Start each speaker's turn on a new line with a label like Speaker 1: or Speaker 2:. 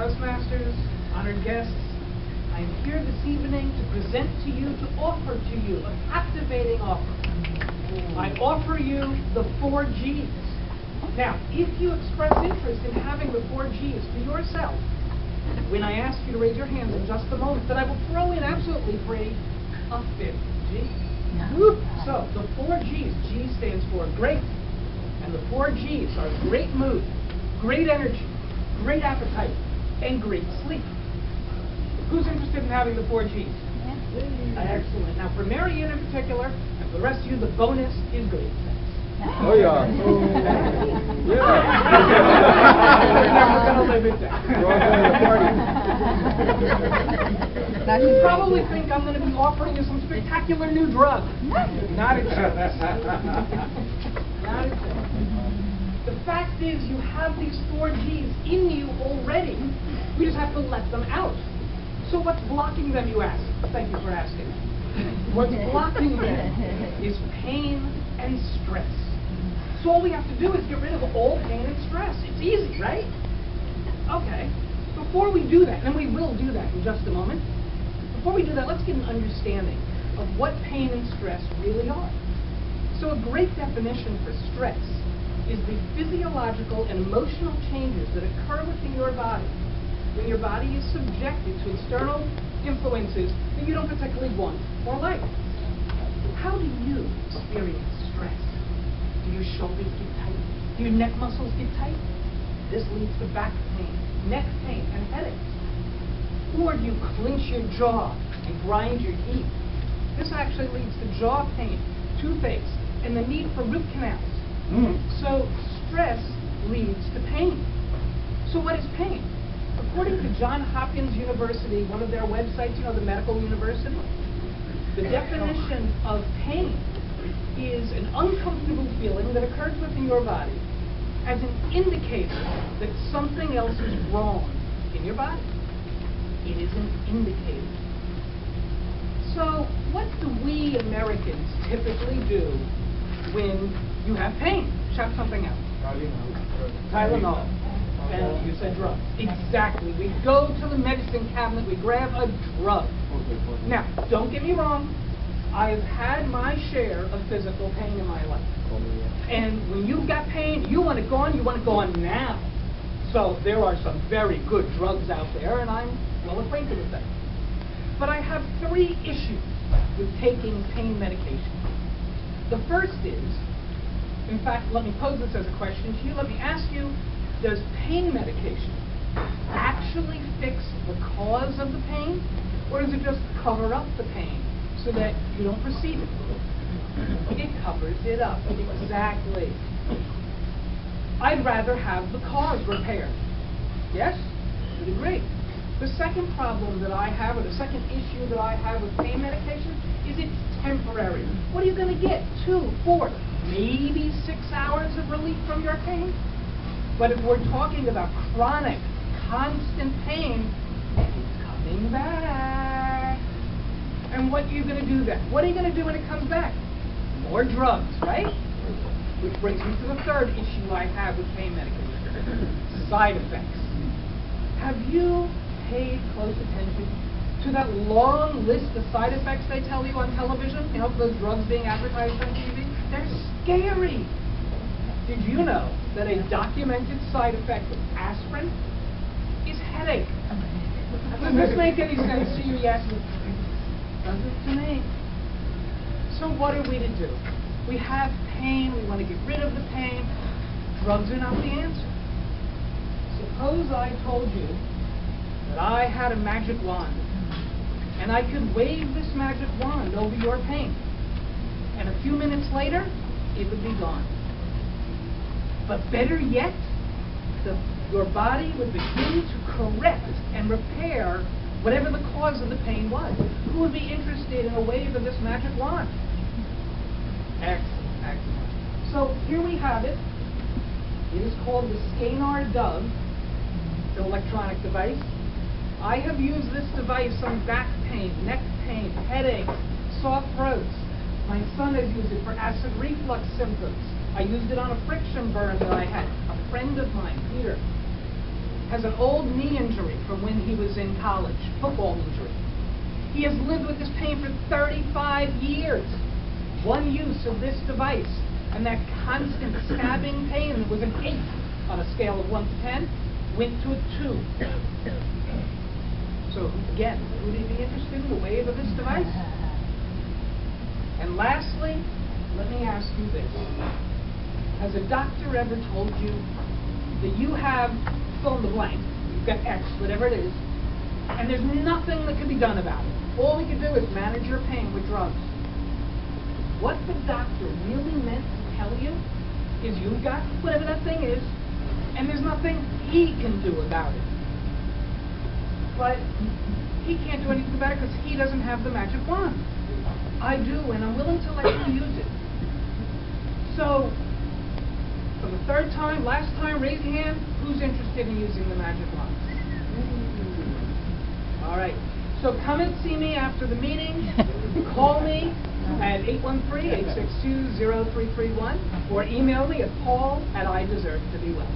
Speaker 1: Toastmasters, honored guests, I am here this evening to present to you, to offer to you a captivating offer. I offer you the 4 Gs. Now, if you express interest in having the 4 Gs for yourself, when I ask you to raise your hands in just a moment, then I will throw in absolutely free a 5th G. So, the 4 Gs, G stands for great, and the 4 Gs are great mood, great energy, great appetite, and great sleep. Who's interested in having the 4 Gs? Excellent. Now, for Marianne in particular, and for the rest of you, the bonus is great sex.
Speaker 2: Oh, yeah. Yeah.
Speaker 1: We're going to live it down. You probably think I'm going to be offering you some spectacular new drug. Not a chance. Not a chance. The fact is, you have these 4 Gs in you already. We just have to let them out. So what's blocking them, you ask? Thank you for asking. What's blocking them is pain and stress. So all we have to do is get rid of all pain and stress. It's easy, right? Okay. Before we do that, and we will do that in just a moment, before we do that, let's get an understanding of what pain and stress really are. So a great definition for stress is the physiological and emotional changes that occur within your body when your body is subjected to external influences that you don't particularly want or like. How do you experience stress? Do your shoulders get tight? Do your neck muscles get tight? This leads to back pain, neck pain, and headaches. Or do you clench your jaw and grind your teeth? This actually leads to jaw pain, toothaches, and the need for root canals. So stress leads to pain. So what is pain? According to Johns Hopkins University, one of their websites, you know, the medical university, the definition of pain is an uncomfortable feeling that occurs within your body as an indicator that something else is wrong in your body. It is an indicator. So what do we Americans typically do when you have pain? Shout something out. Tylenol. And you said drugs. Exactly. We go to the medicine cabinet, we grab a drug. Now, don't get me wrong, I've had my share of physical pain in my life. And when you've got pain, you want it gone, you want it gone now. So there are some very good drugs out there, and I'm well acquainted with them. But I have 3 issues with taking pain medication. The first is, in fact, let me pose this as a question to you. Let me ask you, does pain medication actually fix the cause of the pain, or does it just cover up the pain so that you don't perceive it? It covers it up. Exactly. I'd rather have the cause repaired. Yes? You'd agree. The second problem that I have, or the second issue that I have with pain medication, is it's temporary. What are you going to get? 2, 4, maybe 6 hours of relief from your pain? But if we're talking about chronic, constant pain, it's coming back. And what are you going to do then? What are you going to do when it comes back? More drugs, right? Which brings me to the third issue I have with pain medication. Side effects. Have you paid close attention to that long list of side effects they tell you on television? You know, those drugs being advertised on TV? They're scary. Did you know that a documented side effect of aspirin is headache? Does this make any sense to you? Yes. Does it to me? So what are we to do? We have pain, we want to get rid of the pain. Drugs are not the answer. Suppose I told you that I had a magic wand, and I could wave this magic wand over your pain, and a few minutes later, it would be gone. But better yet, your body would begin to correct and repair whatever the cause of the pain was. Who would be interested in a wave of this magic wand? Excellent, excellent. So here we have it. It is called the Scanar Dove. It's an electronic device. I have used this device on back pain, neck pain, headaches, soft throats. My son has used it for acid reflux symptoms. I used it on a friction burn that I had. A friend of mine, Peter. has an old knee injury from when he was in college, football injury. He has lived with this pain for 35 years. One use of this device, and that constant stabbing pain that was an 8 on a scale of 1 to 10, went to a 2. So again, would he be interested in the wave of this device? And lastly, let me ask you this. Has a doctor ever told you that you have fill in the blank, you've got X, whatever it is, and there's nothing that can be done about it? All we can do is manage your pain with drugs. What the doctor really meant to tell you is you've got whatever that thing is, and there's nothing he can do about it. But he can't do anything about it because he doesn't have the magic wand. I do, and I'm willing to let you use it. So, for the third time, last time, raise your hand. Who's interested in using the magic wand? All right. So come and see me after the meeting. Call me at 813-862-0331 or email me at paul@ideservetobewell.